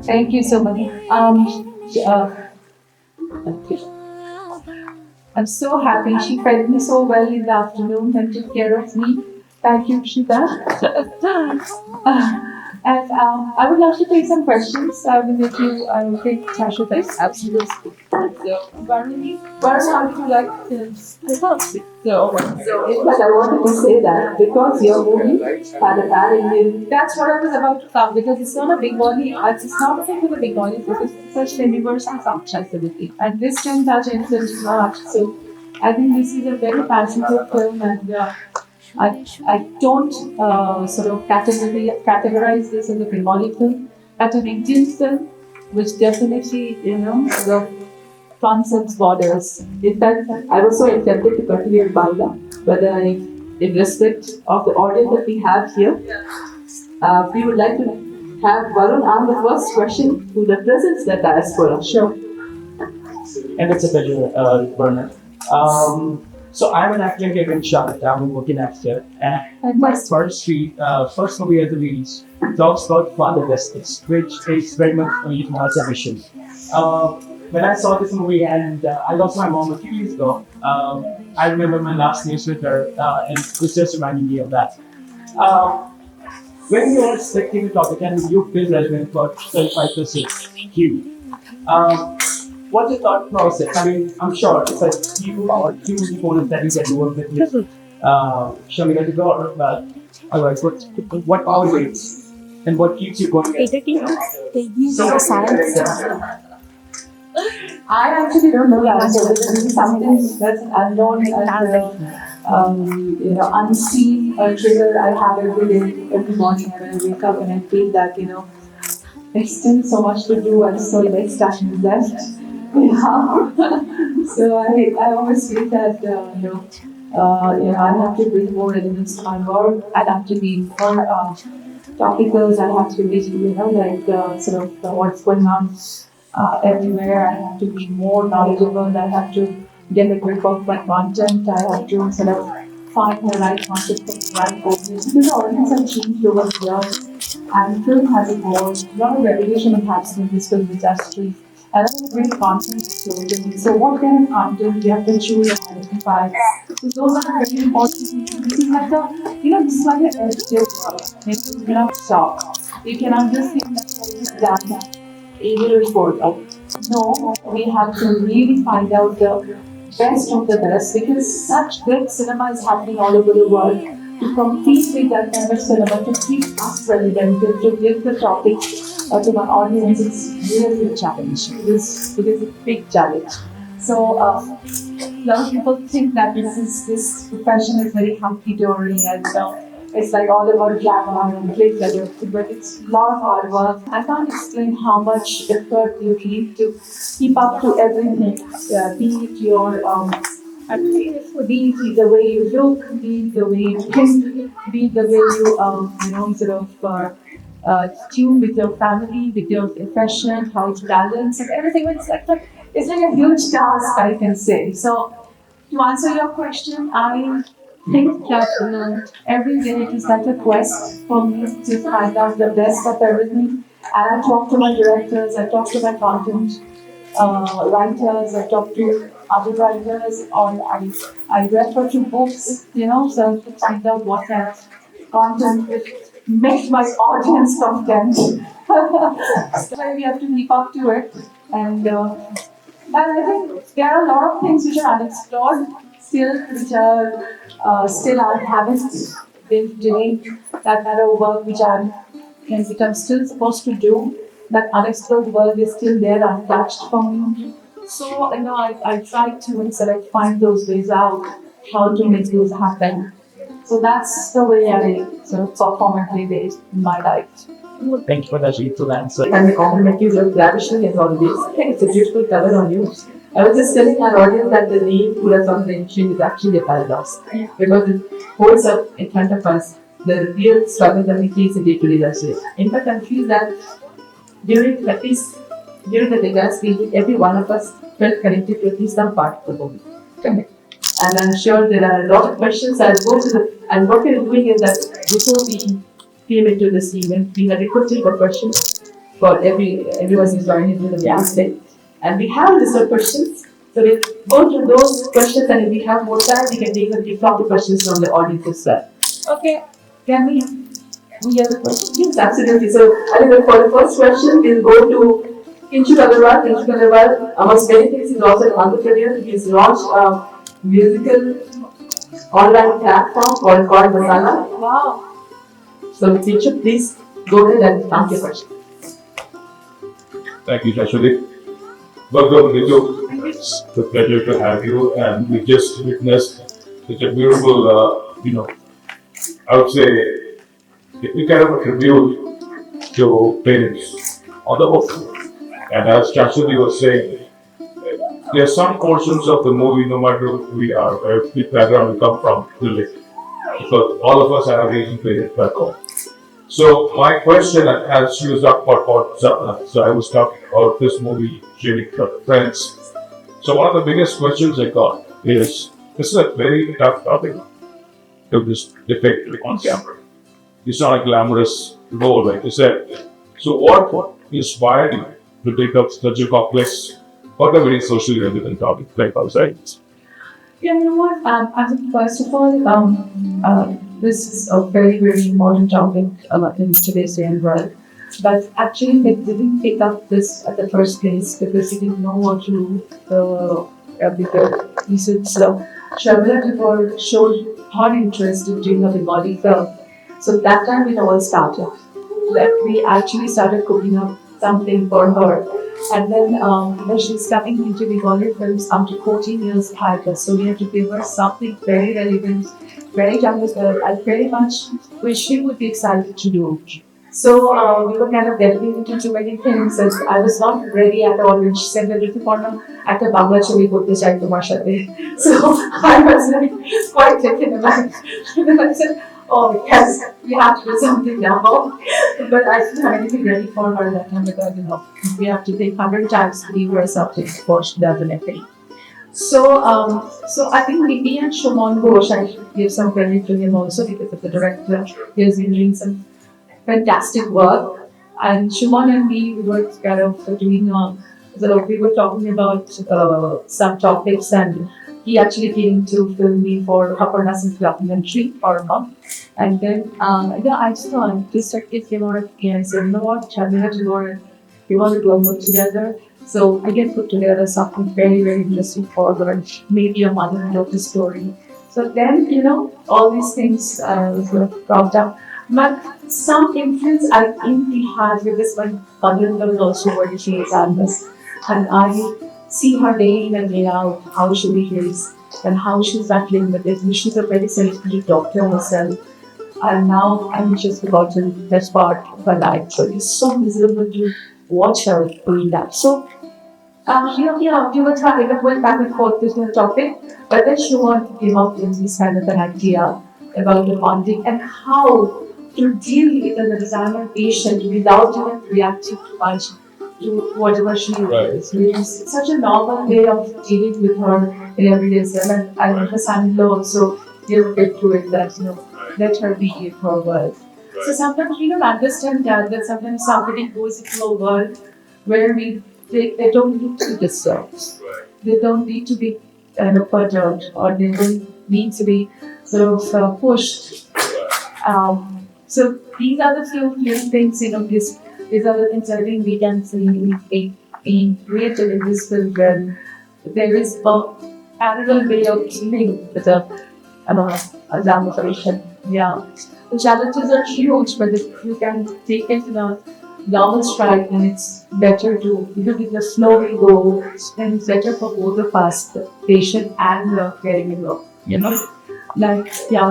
Thank you so much. Uh, I'm so happy. She fed me so well in the afternoon and took care of me. Thank you, Shita. And I would love to take some questions. If you take Shashwat. Absolutely. So, Varuni, how do you like this? In fact, I wanted to say that because your movie had a pan-Indian. That's what I was about to come because it's not a Bengali. It's not a thing with a Bengali because it's such a universal accessibility. And this can touch influence much. So I think this is a very passionate film, and I don't sort of categorize this as a Bengali film, as an Indian film, which definitely sort of transcends borders. In fact, I was so tempted to continue in Bangla, but in respect of the audience that we have here, we would like to have Varun ask the first question who represents the diaspora. Sure. And it's a pleasure, Bernard. So I'm an actor here in Charlotte. I'm a working actor. And my first movie as a release talks about father justice, which is very much a youth mission. When I saw this movie and I lost my mom a few years ago, I remember my last news with her, and it was just reminding me of that. When you are selecting a topic and you feel relevant for 35% you, what's your thought process? I mean, I'm sure it's a huge component that you get to work with Shamila Tagore, but otherwise, what motivates and what keeps you going? So science. I actually don't know the answer. This is something that's unknown and unseen trigger I have every day, every morning when I wake up and I feel that there's still so much to do and so less time left. So I always feel that I have to bring more elements to my work. I have to be more topical. I have to be what's going on everywhere. I have to be more knowledgeable. I have to get a grip of my content. I have to sort of find the right content for the right audience. Because the audience have changed over the years, and film has evolved. A lot of revolution has happened in this film industry. And then great content explosion. So what kind of content we have to choose and identify. So those are very important things. This is like this is like an edited work. You cannot stop. You cannot just think that done. Able report. No, we have to really find out the best of the best because such great cinema is happening all over the world. to compete with that kind of cinema, to keep us relevant, to give the topic to my audience is really a challenge. It is a big challenge. So a lot of people think that this profession is very hunky dory and it's like all about glamour and glitter, but it's a lot of hard work. I can't explain how much effort you need to keep up to everything, be it your be it the way you look, be it the way you think, be it the way you sort of tune with your family, with your profession, how it's balanced and everything. It's like a huge task, I can say. So to answer your question, I think that every day it is like a quest for me to find out the best of everything. And I talk to my directors, I talk to my content writers, I talk to other writers, or I refer to books, so to find out what kind of content will make my audience content. So we have to keep up to it. And I think there are a lot of things which are unexplored still, which I haven't been doing that kind of work which I'm still supposed to do. That unexplored world is still there, untouched for me. So I try to sort of find those ways out, how to make those happen. So that's the way I sort of perform every day in my life. Thank you for that beautiful answer. And the compliment you look lavishly as always. I think it's a beautiful color on you. I was just telling our audience that the name Pura Foundation is actually a paradox because it holds up in front of us the real struggle that we face in day-to-day life. In fact, I feel that during the Vegas period, every one of us felt connected to at least some part of the movie. Correct. And I'm sure there are a lot of questions. And what we're doing is that before we came into this event, we had requested for questions for everyone who's joining into the today. And we have a list of questions. So we'll go through those questions, and if we have more time, we can take a few questions from the audience as well. Okay, can we hear the question? Yes, absolutely. So I think for the first question, we'll go to Kinshuk Agarwal. Kinshuk Agarwal, amongst many things, he's also an entrepreneur. He's launched a musical online platform called Masala. Wow. So Kinshuk, please go ahead and ask your question. Thank you, Shashwati. Welcome, Ritu. It's a pleasure to have you, and we just witnessed such a beautiful, I would say, a kind of a tribute to parents on the book. And as Shashwati was saying, there are some portions of the movie, no matter who we are, which background we come from, relate. Because all of us are Asian parents back home. So my question, as she was talking about so I was talking about this movie, sharing with friends. So one of the biggest questions I got is, this is a very tough topic to just depict on camera. It's not a glamorous role, like you said. So what inspired you to take up such a complex, but a very socially relevant topic like our science? Yeah, you know what? I think first of all, this is a very, very important topic in today's day and world. But actually, they didn't pick up this at the first place because they didn't know what to do because Sharmila before showed her interest in doing a Bengali film. So that time it all started. That we actually started cooking up something for her. And then she's coming into Bengali films after 14 years prior. So we have to give her something very relevant, very young as well, and very much which she would be excited to do. So we were kind of dedicated to too many things. And I was not ready at all when she said that little corner at the Bangla Choli Kote Chai Tomar Sathe. So I was like quite taken aback. And then I said, oh yes, we have to do something now. But I didn't have anything ready for her that time because we have to think 100 times to give her something before she does anything. So I think me and Shumon Ghosh, I should give some credit to him also because of the director. He has been doing some fantastic work. And Shumon and me, we were kind of doing, we were talking about some topics, and he actually came to film me for Aparna Singh's documentary or a month. And then, I thought this it came out of me and I said, you know what, Sharmila, we want to do a book together. So I can put together something very, very interesting for her, maybe a mother and daughter story. So then, all these things sort of cropped up. But some influence I think we had with this one mother-in-law is also what she is Agnes. And I see her day in and day out, how she behaves and how she's battling with it. And she's a very celebrated doctor herself. And now I'm just forgotten that part of her life. So it's so miserable to watch her doing that. So we were trying to go back and forth with the topic, but then she wanted to give up this kind of an idea about the bonding and how to deal with an Alzheimer patient without even reacting too much to whatever she is. It's such a normal way of dealing with her in everyday life. And I know her son-in-law also get through it that, let her be in her world. So sometimes we don't understand that sometimes somebody goes into a world where they don't need to be disturbed. They don't need to be perturbed, or they don't need to be sort of pushed. So these are the few little things, these are the things I think we can see being created in this film where there is a parallel way of dealing with a damnation. Yeah. The challenges are huge, but if you can take it in a normal stride, then it's better to, with the slow we go, then it's better for both of us, the patient and the caregiver.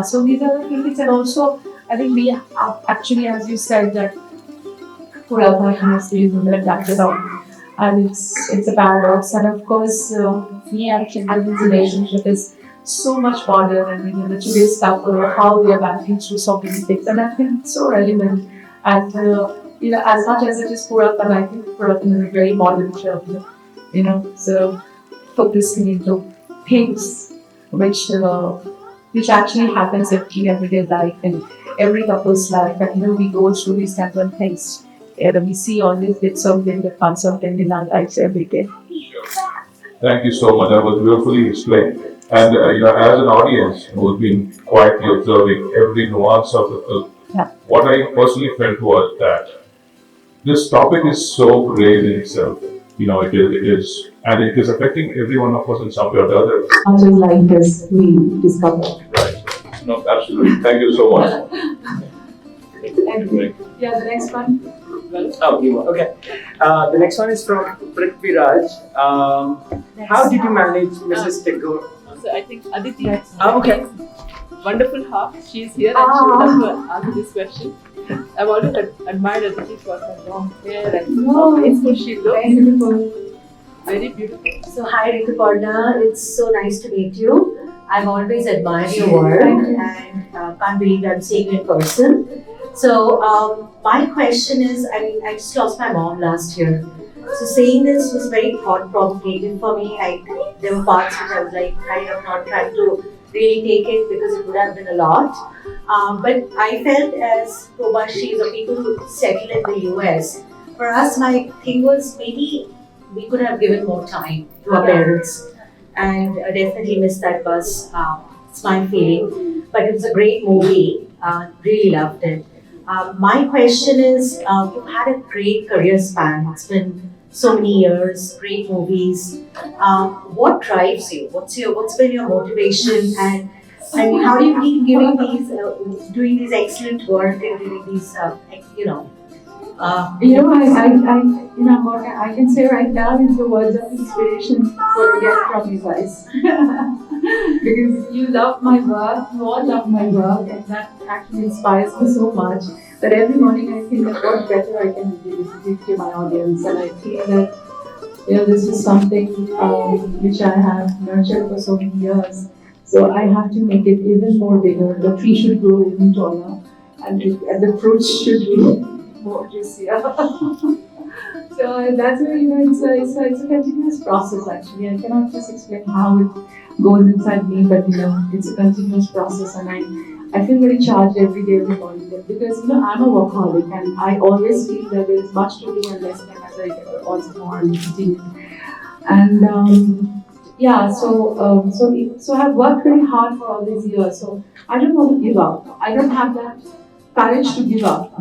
So these are the things, and also I think we have actually, as you said, that for our chemistry is adapted on, and it's a paradox. And of course, me and Chintan's relationship is so much modern, and the today's couple, how we are managing through so many things, and I think it's so relevant. And as much as it is Puratan, I think Puratan is a very modern film. So focusing into things which actually happens in everyday life and every couple's life, and we go through these kind of things. And we see all these bits of them that comes up in our lives every day. Thank you so much. That was beautifully explained. And as an audience who's been quietly observing every nuance of the film, what I personally felt was that this topic is so grave in itself. It is, and it is affecting every one of us in some way or the other. Much as life as we discover. Right. No, absolutely. Thank you so much. Thank you. Yeah, the next one. Oh, you were. Okay. The next one is from Prithvi Raj. How did you manage Mrs. Tagore? So I think Aditi, Okay. wonderful heart. She's here and she would love to answer this question. I've always admired Aditi for her long hair and how graceful she looks. Beautiful. Very beautiful. So hi Rituparna, it's so nice to meet you. I've always admired your work and can't believe I'm seeing you in person. So my question is, I just lost my mom last year. So saying this was very thought-provoking for me. There were parts which I was kind of not trying to really take it because it would have been a lot. But I felt as Probashis or people who settle in the US, for us my thing was maybe we could have given more time to our parents, and definitely missed that bus. It's my feeling. But it was a great movie. Really loved it. My question is, you've had a great career span. It's been so many years, great movies. What drives you? What's been your motivation? And how do you keep doing these excellent work and doing these, what I can say right now is the words of inspiration what I get from you guys. Because you love my work, you all love my work, and that actually inspires me so much that every morning I think that what better I can give to my audience, and I feel that this is something which I have nurtured for so many years. So I have to make it even more bigger. The tree should grow even taller, and the fruits should be more juicier. So that's why it's a continuous process actually. I cannot just explain how it goes inside me, but it's a continuous process, and I feel very charged every day, every morning, because I'm a workaholic, and I always feel that there is much to do and less time as I also more continue. And so I've worked very hard for all these years. So I don't want to give up. I don't have that courage to give up.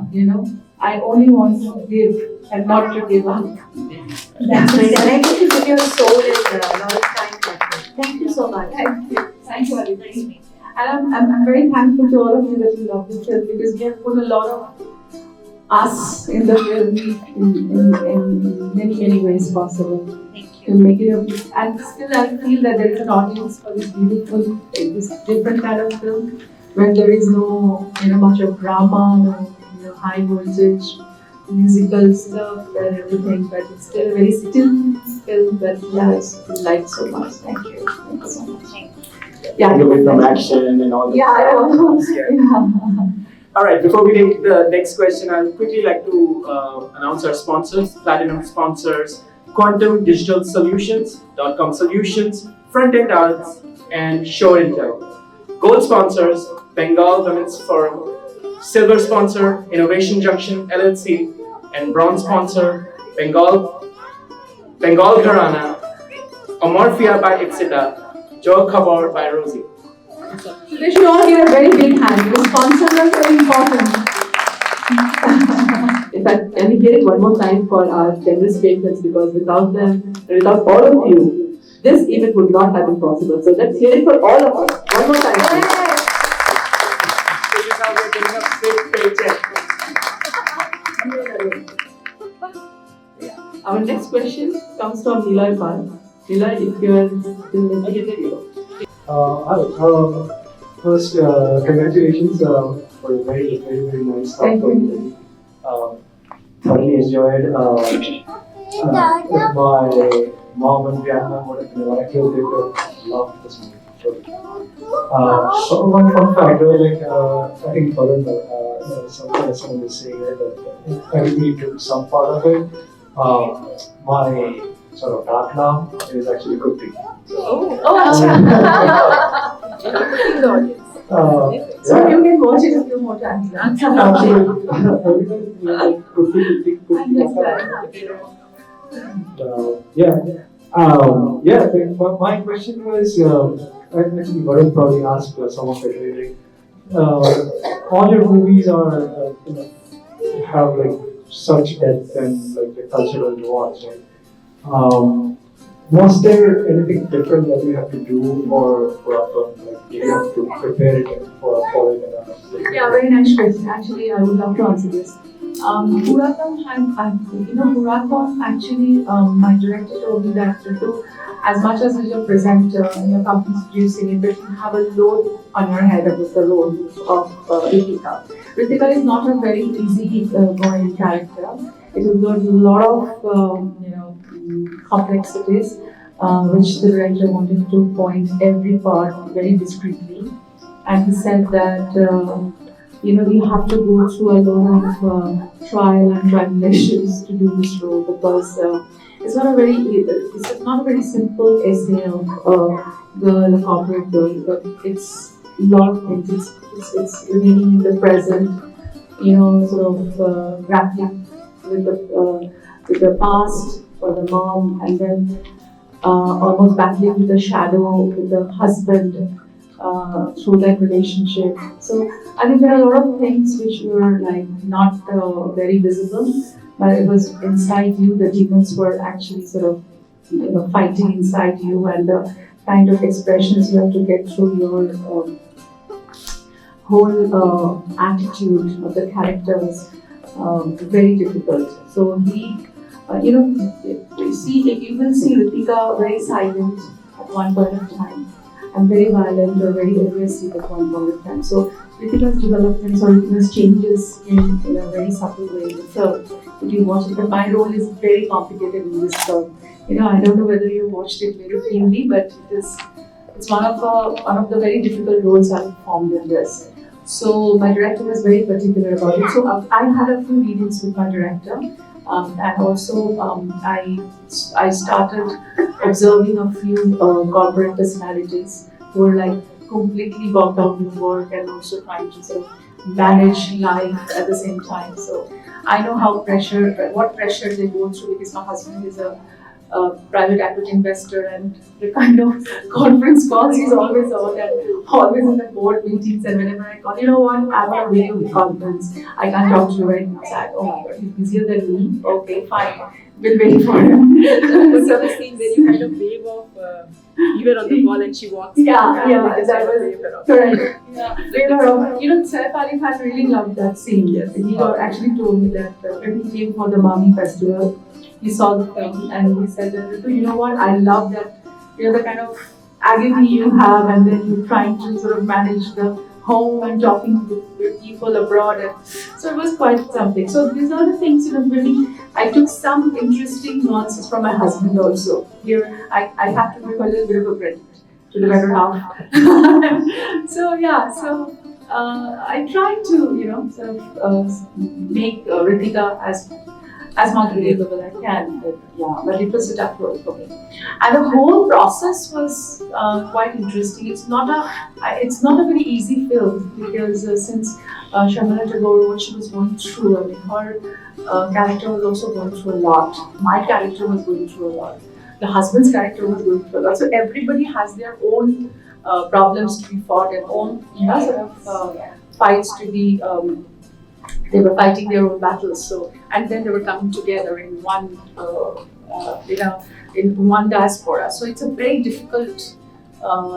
I only want to give and not to give up. That's great. And I think you give your soul in a lot of time. Thank you so much. Thank you. Thank you, everybody. I'm very thankful to all of you that you love this film because we have put a lot of us in the film in many ways possible to make it a, and still I feel that there is an audience for this beautiful, this different kind of film when there is no much of drama, no high voltage musical stuff and everything, but it's still a very still film that I like so much. Thank you so much. Yeah, Away from action and all that. yeah, I know. All right, before we take the next question, I'd quickly like to announce our sponsors, platinum sponsors, Quantum Digital Solutions, .com Solutions, Front End Arts, and Show and Tell. Gold sponsors, Bengal Women's Forum. Silver sponsor, Innovation Junction LLC, and bronze sponsor, Bengal Gharana, Amorphia by Ixita, Joe Khabor by Rosie. So they should all get a very big hand because sponsors are very important. In fact, can we hear it one more time for our generous patrons, because without them, and without all of you, this event would not have been possible. So let's hear it for all of us. One more time. This is how we're getting a big paycheck. Our next question comes from Niloy Pal. Niloy, if you are still listening. First, congratulations for a very nice talk. Thank you. Thoroughly enjoyed. If my mom and grandma would have been alive, they would have loved this movie. So one fun fact, I think someone was saying that I really took some part of it. My sort of dark now is actually cooking. So you can watch it a few more times. Absolutely. I think my question was, actually Varun probably asked some of it. All your movies are, have like such depth and like the cultural nuance, right? Was there anything different that you have to do for like you have to prepare it for it? Yeah, very nice question. Actually, I would love to answer this. Hurathon actually, my director told me that to do as much as you're a presenter and your company's producing it, but you have a load on your head about the role of Ritika. Ritika is not a very easy going character. It will go a lot of complexities, which the director wanted to point every part very discreetly. And he said that we have to go through a lot of trial and tribulations to do this role, because it's not a very simple essay of girl, a corporate girl, but it's a lot of things. It's remaining in the present, grappling with the past for the mom, and then almost battling with the shadow with the husband through that relationship. So I think there are a lot of things which were like not very visible, but it was inside you. The demons were actually sort of fighting inside you, and the kind of expressions you have to get through your whole attitude of the characters, very difficult. So he, you will see Ritika very silent at one point of time, and very violent or very aggressive at one point of time. So Ritika's developments or Ritika's changes in a very subtle way in the film. If you watch it, but my role is very complicated in this film. I don't know whether you watched it very keenly, but it's one of the very difficult roles I've performed in this. So my director was very particular about it. So I had a few readings with my director, and also I started observing a few corporate personalities who were like completely bogged down with work and also trying to sort of manage life at the same time. So I know what pressure they go through, because my husband is a private equity investor, and the kind of conference calls he's always on, and always in the board meetings. And whenever I call, you know what, I'm on a video conference, I can't talk to you right now. So I, oh my god, he's busier than me. Okay, fine, we'll wait for him. Was the other scene where you kind of wave off, you were on the call and she walks Yeah, in, yeah, because that you was waved her off. correct. You know, Saif Ali Khan really loved that scene. Yes. He actually told me that when he came for the Mami festival, he saw the film and he said that, you know what, I love that, you know, the kind of agony you have, and then you're trying to sort of manage the home and talking with people abroad. And so it was quite something. So these are the things, you know, really, I took some interesting nuances from my husband also. Here, I have to give a little bit of a credit to the better half. So yeah, so I tried to, you know, sort of make Ritika as much relatable as I can. But yeah, but it was a tough role for me. And the whole process was quite interesting. It's not a very easy film, because since Sharmila Tagore, what she was going through, I mean, her character was also going through a lot. My character was going through a lot. The husband's character was going through a lot. So everybody has their own problems to be fought, and own, you know, sort of fights to be. They were fighting their own battles. So, and then they were coming together in one, you know, in one diaspora. So it's a very difficult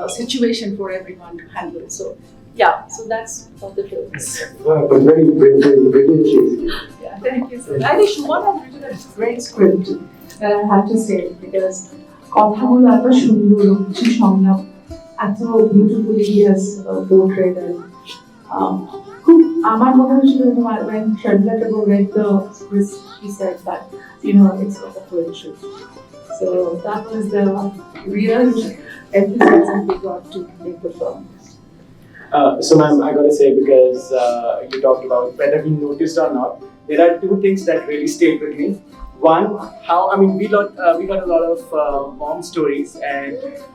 situation for everyone to handle. So, yeah. So that's what the film is. Wow, but very brilliant. Yeah, thank you. So, I think Shuman has written a great script that I have to say, because কথাগুলো এত সুন্দর, কিছু সংলাপ এত beautifully he has portrayed, and খুব আমার মনে হয়েছিল when Sharmila Tagore read the script, she said that, you know, it's like a poetry. So that was the real enthusiasm we got to make the film. So ma'am, I gotta say, because you talked about whether we noticed or not, there are two things that really stayed with me. One, how, I mean, we got a lot of mom stories, and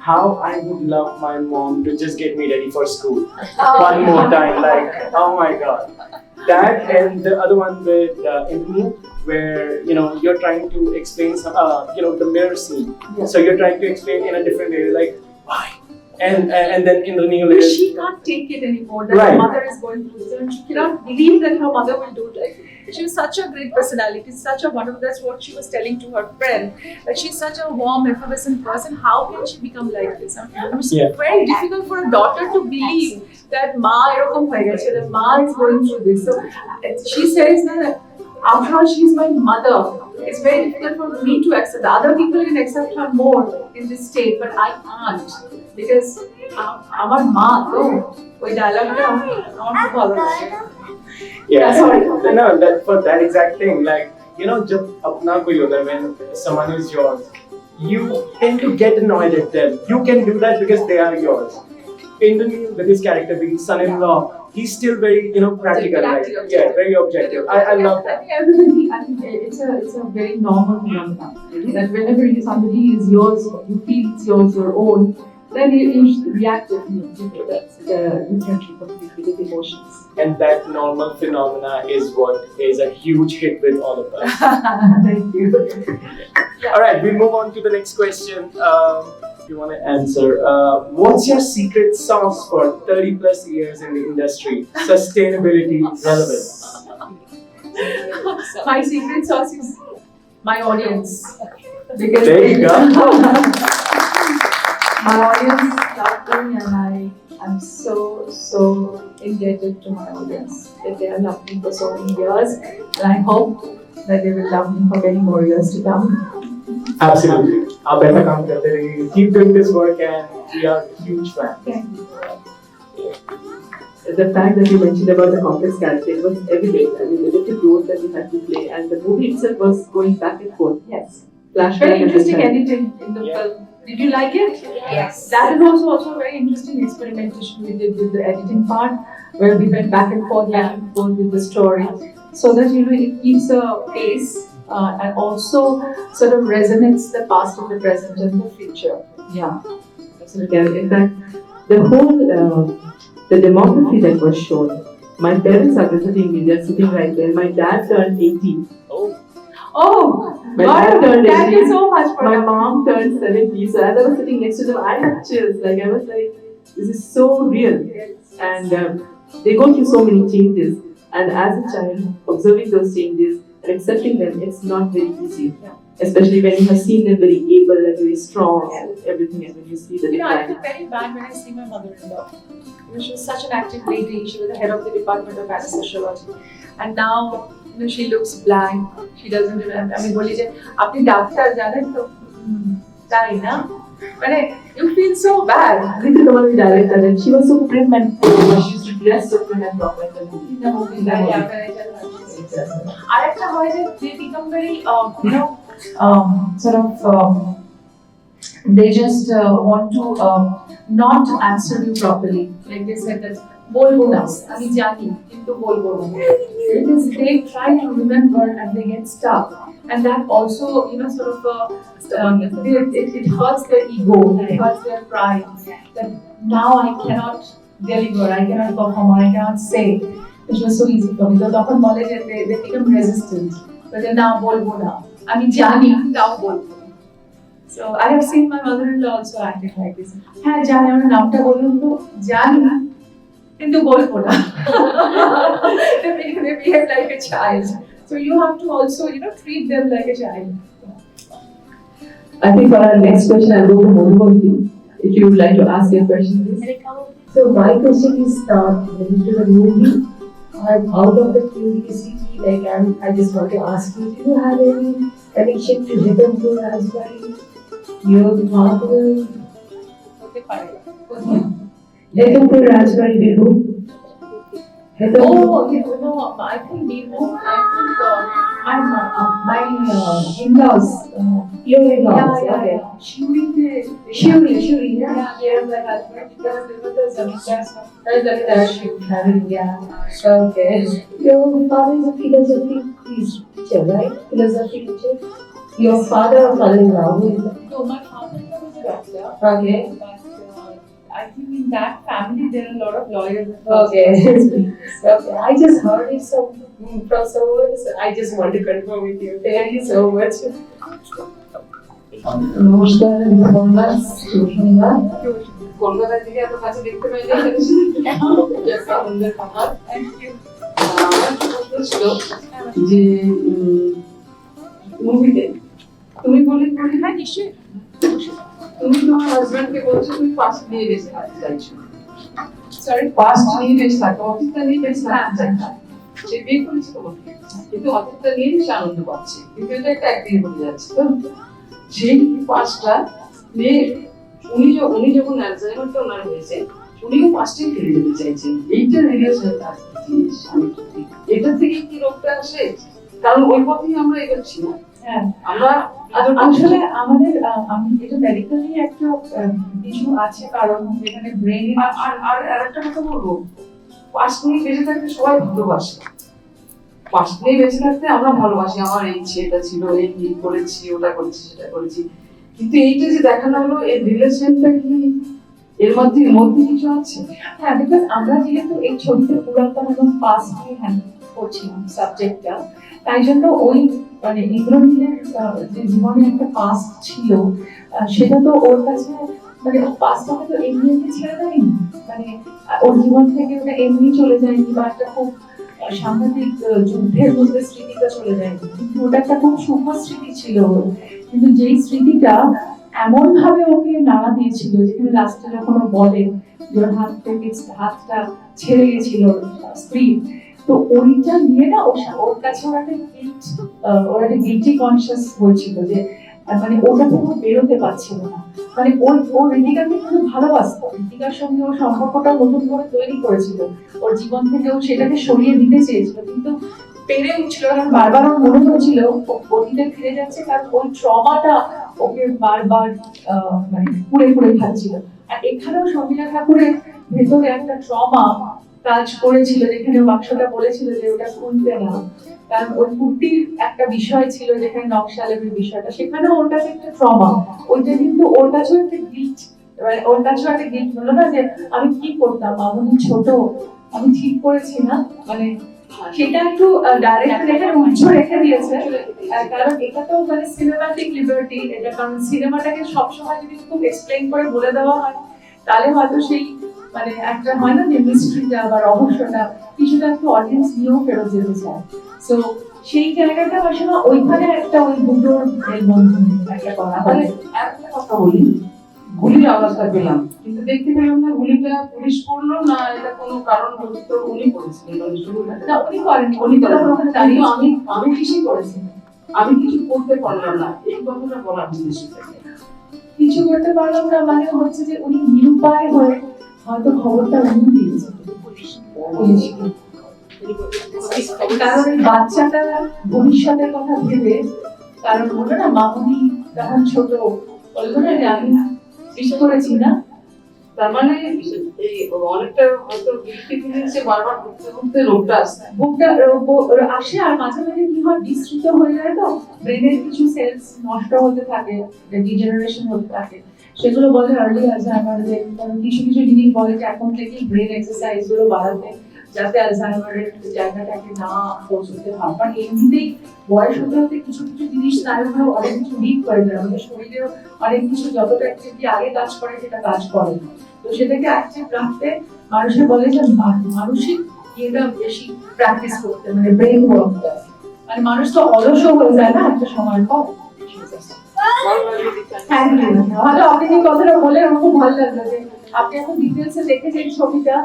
how I would love my mom to just get me ready for school one more time, like, oh my god. That, and the other one with Indnu, where, you know, you're trying to explain some, you know, the mirror scene. Yeah. So you're trying to explain in a different way, like, why? And then in the new But is, she can't take it anymore that Right. her mother is going through this, and she cannot believe that her mother will do it like this. She was such a great personality, such a wonderful, that's what she was telling to her friend, that she's such a warm, effervescent person. How can she become like this? I mean, it's Yeah. very difficult for a daughter to believe that Ma erokom hoye geche, that Ma is going through this. So she says that after all, she's my mother. It's very difficult for me to accept. The other people can accept her more in this state, but I can't, because আমার মা তো ওই ডায়লগটা আমার খুব ভালো লাগে। yeah, Sorry. no, that for that exact thing, like, you know, jab apna koi hota hai, when someone is yours, you tend to get annoyed at them. You can do that because they are yours. Indnu, with his character being son-in-law, he's still very, you know, practical, like, yeah, very objective. I love that. I think everybody, I think it's a very normal phenomenon that whenever somebody is yours, you feel it's yours, your own, then you react differently. That's the differential completely with emotions. And that normal phenomena is what is a huge hit with all of us. Thank you. All right, we'll move on to the next question. If you want to answer, what's your secret sauce for 30 plus years in the industry? Sustainability, relevance. My secret sauce is my audience. Because There you go. my audience love me, and I'm so indebted to my audience that they have loved me for so many years, and I hope that they will love me for many more years to come. Absolutely. आप ऐसा काम करते रहिए. Keep doing this work, and we are huge fans. Thank you. The fact that you mentioned about the complex character, it was evident. I mean, the different roles that you had to play, and the movie itself was going back and forth. Yes. Flashback Very and interesting flashback. editing in the Yeah. film. Did you like it? Yes. That is also a very interesting experimentation we did with the editing part, where we went back and forth with the story, so that, you know, it keeps a pace and also sort of resonates the past and the present and the future. Yeah. Absolutely. And in fact, the whole the demography that was shown. My parents are visiting me. They're sitting right there. My dad turned 80. Oh, God, God turned thank 80. you so much for My that. mom turned 70, so as I was sitting next to them, I had chills. Like, I was like, this is so real. And they go through so many changes. And as a child, observing those changes and accepting them, it's not very easy. Especially when you have seen them very able and very strong and everything, and when you see the You know, I decline. feel very bad when I see my mother-in-law. You know, she was such an active lady. She was the head of the department of anesthesiology, and now you know she looks blank. She doesn't remember. I mean, বলি যে আপনি doctor জানেন তো তাই না? মানে you feel so bad. This is the one director, and she was so prim and proper. She used to dress so prim and proper in the movie. In the movie, yeah, when I tell her. আরেকটা হয় যে they become very you know sort of they just want to not answer you properly, like they said that বলবো না আমি জানি কিন্তু বলবো না, because they try to remember and they get stuck, and that also you know sort of it hurts their ego, it hurts their pride, that now I cannot deliver, I cannot perform, or I cannot say. It was so easy for me. So তখন বলে যে they become resistant. But না বলবো না আমি জানি তাও বলবো না. So I have seen my mother-in-law also acting like this. হ্যাঁ জানি, আমার নামটা বলুন তো, জানি কিন্তু বলবো না. They behave like a child. So you have to also you know treat them like a child. I think for our next question, I'll go to Madhubhavati. If you would like to ask your question, please. So my question is related to the movie. Out of the curiosity, like I just want to ask you, do you have any connection to Ridhampur Rajbari? Your father? Ridhampur Rajbari, Biru. Oh, you know, I think Bihu, I think my in-laws. Your in-laws, Yeah, okay. Shuri, Shuri, yeah. yeah, my husband, because there was a zamindar Shuri, yeah. Okay. Your father is a philosophy teacher, right? Philosophy teacher. Your father or father-in-law? Who is that? No, my father was a doctor, Okay. but I think in that family there are a lot of lawyers. Okay. Okay. I just heard it from someone, so I just want to confirm with you. Thank you so much. নমস্কার, আমি কমলা সুশীলা। কলকাতা থেকে এত কাছে দেখতে পাইলে একটা আনন্দের ব্যাপার। আমার কি প্রশ্ন ছিল যে মুভিতে তুমি বলে হ্যাঁ নিশ্চয়ই। তুমি তোমার হাজবেন্ডকে বলছো তুমি পাস্ট নিয়ে বেঁচে থাকতে চাইছো, Sorry, পাস্ট নিয়ে বেঁচে থাকো, অতীতটা নিয়ে বেঁচে থাকতে চাইছো। সে বিয়ে করেছে তোমাকে, কিন্তু অতীতটা নিয়ে সে আনন্দ পাচ্ছে, কিন্তু এটা একটা একদিকে বলে যাচ্ছে। তো সেই পাস্টটা নিয়ে উনি যখন অ্যালজাইমারটা ওনার হয়েছে, উনিও পাস্টে ফিরে যেতে চাইছেন। এইটা রিলেশন জিনিস, এটা থেকে কি রোগটা আসে? কারণ ওই পথেই আমরা এগোচ্ছি না। হ্যাঁ আমরা আসলে আমাদের আমি এটা মেডিকেলি একটা ইস্যু আছে, কারণ যেখানে ব্রেন আর একটা কথা বলবো, পাস্ট নিয়ে বেঁচে থাকতে সবাই ভালোবাসে। পাস্ট নিয়ে বেঁচে থাকতে আমরা ভালোবাসি, আমার এই ছেলেটা ছিল, এই করেছি, ওটা করেছি, সেটা করেছি, কিন্তু এইটা যে দেখানো হলো এর রিলেশনটা কি এর মধ্যে কিছু আছে? হ্যাঁ, বিকজ আমরা যেহেতু এই ছবিতে পুরাতন এবং পাস্ট নিয়ে হ্যান্ডেল করছিলাম সাবজেক্টটা, তাই জন্য ওই মানে ইন্দ্রনীলের যে জীবনে একটা পাস্ট ছিল, সেটা তো ওর কাছে মানে পাস্টটাকে তো এমনি এমনি ছেড়ে দেয়নি, মানে ওর জীবন থেকে ওটা এমনি চলে যায়নি, বা একটা খুব সাংঘাতিক যুদ্ধের মধ্যে স্মৃতিটা চলে যায়নি, কিন্তু ওটা একটা খুব সূক্ষ্ম স্মৃতি ছিল ওর। কিন্তু যেই স্মৃতিটা এমন ভাবে ওকে নাড়া দিয়েছিল, যেখানে লাস্টে যখন ও বলে যে ওর হাত থেকে হাতটা ছেড়ে গেছিল স্ত্রী, তো ওইটা নিয়ে না ওর কাছে ওর একটা গিল্টি কনসিয়াস হয়েছিল, যে মানে ওটা থেকে বেরোতে পারছিল না। মানে ও ঋতিকাকে কিন্তু ভালোবাসতো, ঋতিকার সঙ্গে ওর সম্পর্কটা নতুন করে তৈরি করেছিল, ওর জীবন থেকে ও সেটাকে সরিয়ে দিতে চেয়েছিল, কিন্তু পেরে উঠছিল, কারণ বারবার ওর মনে হচ্ছিল অতীতে ফিরে যাচ্ছে, কারণ ওই ট্রমাটা ওকে বারবার মানে কুড়ে কুড়ে খাচ্ছিল। আর এখানেও শর্মিলা ঠাকুরের ভেতরে একটা ট্রমা কাজ করেছিল, যেখানে বাক্সটা বলেছিল যে ওটা খুলতে না, কারণ ওই কুর্তির একটা বিষয় ছিল যেখানে নকশা আলমের বিষয়টা, সেখানেও ওর কাছে একটা ট্রমা, ওইটা কিন্তু ওর কাছেও একটা গিল্ট, মানে ওর কাছেও একটা গিল্ট হলো না যে আমি কি করতাম, মামুনি ছোট, আমি ঠিক করেছি না, মানে সেটা একটু ডাইরেক্টর এখানে উজ্জ্ব রেখে দিয়েছে কারণ এটা তো মানে সিনেমাটিক লিবার্টি, এটা কারণ সিনেমাটাকে সবসময় যদি খুব এক্সপ্লেইন করে বলে দেওয়া হয় তাহলে হয়তো সেই মানে একটা হয় না যে মিস্ট্রিটা বা রহস্যটা কিছুটা একটু অডিয়েন্স নিয়েও ফেরত যেতে চায়। সো সেই জায়গাটা আসলে ওইখানে একটা ওই দুটোর মেলবন্ধন একটা করা হয়। একটা কথা বলি, গুলির আওয়াজটা পেলাম কিন্তু দেখতে পেলাম না গুলিটা পুলিশ করলো না এটা কোনো কারণ বশত উনি করেছিলেন মানে শুরুটা। না উনি করেন, উনি তো তখন ওখানে কিন্তু দাঁড়িয়ে আমি কিছুই করেছি, আমি কিছু করতে পারলাম না, এই কথাটা বলার উদ্দেশ্য থেকে। কিছু করতে পারলাম না মানে হচ্ছে যে উনি নিরুপায় হয়ে হয়তো খবরটা উনি দিয়েছেন পুলিশকে। কারণ ওই বাচ্চাটা ভবিষ্যতের কথা ভেবে, কারণ বললো না মামুনি তখন ছোট, বললো না যে আমি বিশ্বাস করেছি না, তার মানে এই অনেকটা হয়তো গিল্টি ফিলিংসে বারবার ঘুরতে ঘুরতে রোগটা আসছে। বুকটা আসে আর মাঝে মাঝে কি হয় বিস্তৃত হয়ে যায় তো ব্রেনের কিছু সেলস নষ্ট হতে থাকে, ডিজেনারেশন হতে থাকে, সেগুলো বলে আর্লি অ্যালজাইমারের। কারণ কিছু কিছু জিনিস বলে যে এখন থেকেই ব্রেন এক্সারসাইজ গুলো বাড়াতে যাতে অ্যালজাইমারের জায়গাটাকে না পৌঁছতে হয়। কারণ এমনিতেই বয়স হতে হতে কিছু কিছু জিনিস স্নায়ুগুলো অনেক কিছু উইক হয়ে যায়, আমাদের শরীরেও অনেক কিছু যতটা অ্যাক্টিভিটি আগে কাজ করে সেটা কাজ করে না। তো সেটাকে অ্যাক্টিভ রাখতে মানুষের বলে যে মানসিক ইয়েটা বেশি প্র্যাকটিস করতে, মানে ব্রেন ওয়ার্কটা। মানে মানুষ তো অলসও হয়ে যায় না একটা সময় পর। Thank you. ভালো, আপনি যে কথাটা বলে আমার খুব ভালো লাগলো যে আপনি এখন ডিটেলসে দেখেছেন ছবিটা,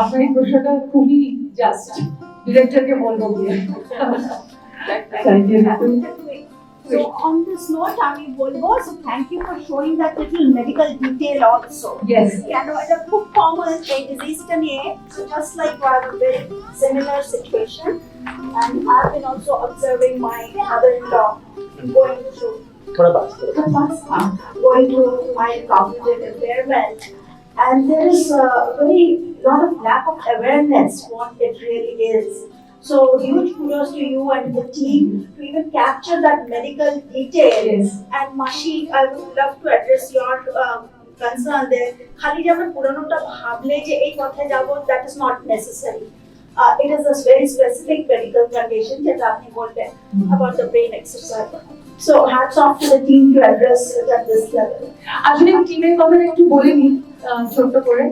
আপনার এই প্রশ্নটা খুবই জাস্ট, ডিরেক্টরকে বলবো গিয়ে। Thank you. So on this note, I will so thank you for showing that little medical detail also. Yes. Yeah, no, it's a খুব common disease নিয়ে, so just like I have a very similar situation, and I've been also observing my mother-in-law going through my cognitive impairment, and there is a very lot of lack of awareness what it really is. So huge kudos to you and the team to even capture that medical detail. Yes. And Mashi, I would love to address your concern there. খালি যে আমরা পুরানোটা ভাবলে যে এই পথে যাব, that is not necessary. It is a very specific medical condition যেটা আপনি বললেন about the brain exercise. So hats off to the team to address it at this level. আসলে টিমের কথা একটু বলে নিই ছোট্ট করে।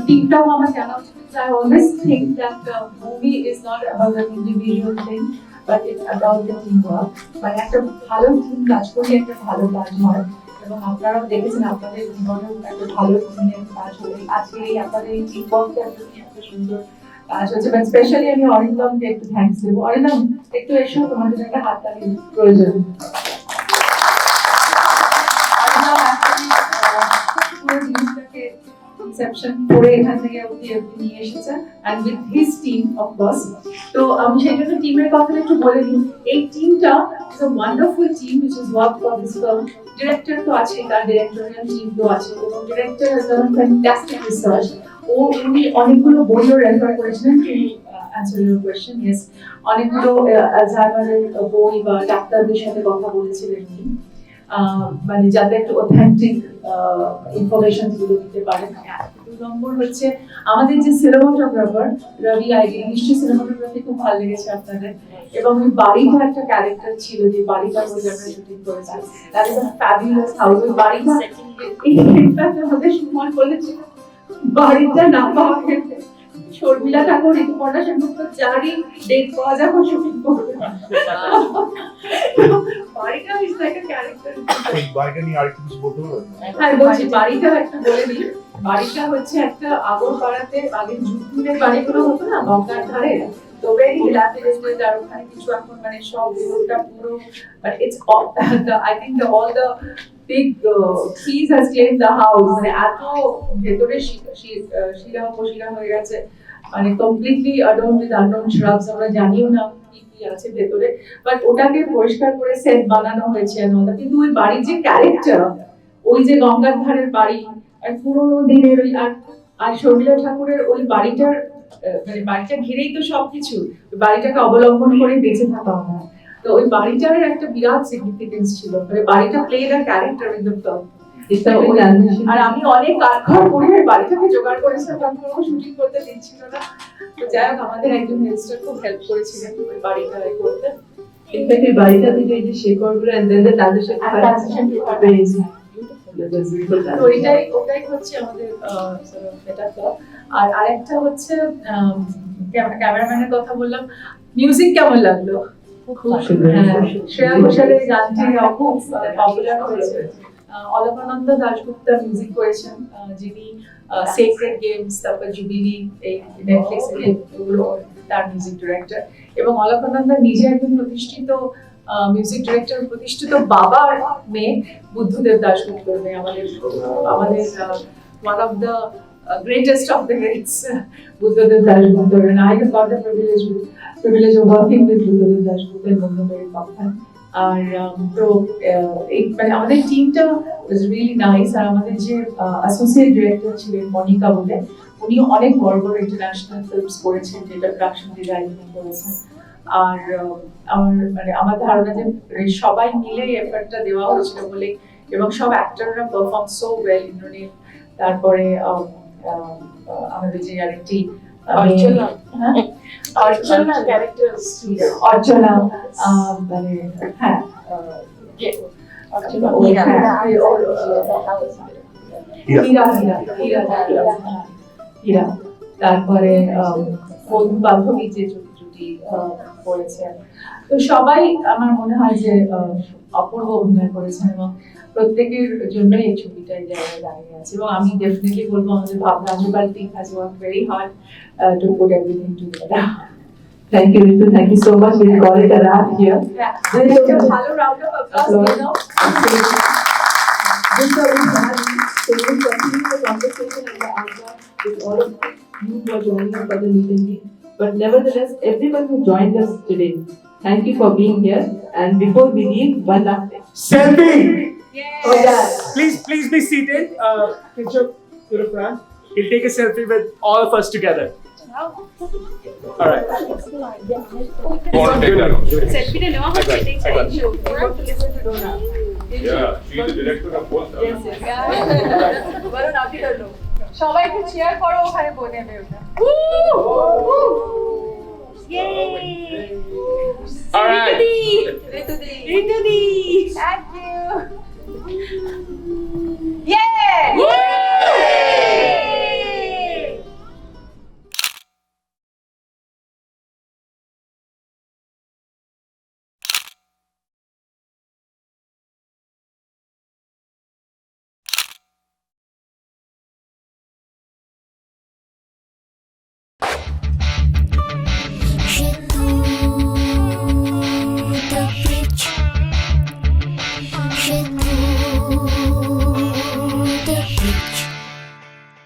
টিমটাও আমার জানা উচিত। I always think that the movie is not about an individual thing, but it's about the teamwork. মানে একটা ভালো টিম কাজ করলে একটা ভালো কাজ হয়, এবং আপনারাও দেখেছেন আপনাদের জীবনেও একটা ভালো টিমের কাজ হলে আজকে এই আপনাদের এই টিম ওয়ার্কটা একটা সুন্দর কাজ হচ্ছে। বাট স্পেশালি আমি অরিন্দমকে একটু থ্যাঙ্কস দেবো। অরিন্দম একটু এসো, তোমার জন্য একটা হাত তালি প্রয়োজন। পুরো জিনিসটাকে কনসেপশন করে এখান থেকে অবধি নিয়ে এসেছে and with his team of course. তো আমি সেই জন্য টিমের কথা একটু বলে নিই। এই টিমটা is a wonderful team which has worked for this film. Director তো আছে, তার ডিরেক্টরিয়াল টিম তো আছে, এবং director has done fantastic research. উনি অনেকগুলো বইও রেফার করেছিলেন to answer your question. Yes, অনেকগুলো অ্যালজাইমারের বই বা ডাক্তারদের সাথে কথা বলেছিলেন উনি, মানে যাতে একটু অথেন্টিক ইনফরমেশন গুলো দিতে পারেন। দুই নম্বর হচ্ছে আমাদের যে সিনেমাটোগ্রাফার রবি আইডি, নিশ্চয়ই সিনেমাটোগ্রাফি খুব ভালো লেগেছে আপনাদের, এবং ওই বাড়িটা একটা ক্যারেক্টার ছিল যে বাড়িটার মধ্যে আমরা শুটিং করেছি। That is a fabulous house. ওই বাড়িটা ইনফ্যাক্ট আমাদের সময় বলেছিল বাড়িটা না পাওয়া গেলে শর্মিলা ঠাকুর, ঋতুপর্ণা সেনগুপ্ত যারই ডেট পাওয়া যাবে শুটিং করবে। বাড়িটা ইজ লাইক আ ক্যারেক্টার। বাড়িটা নিয়ে আরেকটু কিছু বলতে পারবেন? হ্যাঁ বলছি, বাড়িটা একটু বলে দিই। বাড়িটা হচ্ছে একটা আগরপাড়াতে আগে জুটমিলের বাড়িগুলো হতো না গঙ্গার ধারে, তো ভেরি ডিলাপিডেটেড, আর ওখানে কিছু এখন মানে সব রোডটা পুরো, but it's I think all the big trees has claimed the house, মানে এত ভেতরে শিলা উপশিলা হয়ে গেছে, মানে completely adorned with unknown shrubs, আমরা জানিও না কি কি আছে ভেতরে, বাট ওটাকে পরিষ্কার করে সেট বানানো হয়েছে। কিন্তু ওই বাড়ির যে ক্যারেক্টার, ওই যে গঙ্গার ধারের বাড়ি, আর পুরোনো দিনের ওই আর শর্মিলা ঠাকুরের ওই বাড়িটার মানে বাড়িটা ঘিরেই তো সবকিছু, বাড়িটাকে অবলম্বন করে বেঁচে থাকা হয়। তো ওই বাড়িটার একটা বিরাট সিগনিফিকেন্স ছিল, মানে বাড়িটা played a character in the film. It's a transition. আর আমি অনেক কাঠখড় করে বাড়ি থেকে জোগাড় করেছিলাম, কারণ কোনো শুটিং করতে দিচ্ছিল না। তো যাই হোক, আমাদের একজন হেলস্টার খুব হেল্প করেছিলেন ওই বাড়িটা করতে। In fact, এই বাড়িটা থেকে এই যে শেকড়গুলো and then the transition to base. That's beautiful. তো ওটাই হচ্ছে আমাদের মেটাফর। আর আরেকটা হচ্ছে ক্যামেরাম্যানের কথা বললাম, মিউজিক কেমন লাগলো? খুব সুন্দর। হ্যাঁ, শ্রেয়া ঘোষালের গানটি খুব পপুলার হয়েছে। অলকানন্দা দাশগুপ্তা মিউজিক করেছেন, যিনি সেক্রেড গেমস, তারপর জুবিলি, এই নেটফ্লিক্স এগুলো তার মিউজিক ডিরেক্টর। এবং অলকানন্দা নিজে একজন প্রতিষ্ঠিত মিউজিক ডিরেক্টর, প্রতিষ্ঠিত বাবার মেয়ে, বুদ্ধদেব দাশগুপ্তর মেয়ে, আমাদের one of the greatest of the greats, Buddhadev Dashgupta, and I have got the privilege of working with Buddhadev Dashgupta and Bangladesh Pakhan. আর তো মানে আমাদের টিমটা ওয়াজ রিয়েলি নাইস। আর আমাদের যে অ্যাসোসিয়েট ডিরেক্টর ছিলেন মনিকা বলে, উনি অনেক বড় বড় ইন্টারন্যাশনাল ফিল্মস করেছেন, যেটা প্রোডাকশন ডিজাইনিং করেছেন। আর মানে আমার ধারণা যে সবাই মিলে এফর্টটা দেওয়া হয়েছিল বলে, এবং সব অ্যাক্টররা পারফর্ম সো ওয়েল। ইন্দ্রনীল, তারপরে আমাদের যে আরেকটি অর্চনা, অর্চনা ক্যারেক্টার্স, অর্চনা, মানে হ্যাঁ হীরা, তারপরে বন্ধু বান্ধবী যে জুটি করেছেন। তো সবাই আমার মনে হয় যে অপূর্ব অভিনয় করেছেন, এবং প্রত্যেকের জন্যই এই ছবিটা এই জায়গায় দাঁড়িয়ে আছে। এবং আমি ডেফিনেটলি বলবো আমাদের ভাবনা আজুবাল team has worked very hard to put everything together. Thank you, Ritu. Thank you so much. We'll call it a wrap here. একটা ভালো রাউন্ড অফ অ্যাপ্লজ দিয়ে দাও। This is very bad. So we'll continue the conversation and the answer with all of you who are joining us for the meet and greet. But nevertheless, everyone who joined us today, thank you for being here. And before we leave, one last thing. Selfie! Oh yeah. Please be seated. Picture to the front. We'll take a selfie with all of us together. All right. Selfie টা নেওয়া হচ্ছে, it takes time. You have to listen to Donna. Yeah, she's the director of both. Yes. Varun, আপনি করলো। সবাই একটু cheer করো, ওখানে বনে নেবে ওটা। All right. Ritu di. Thank you. Yay!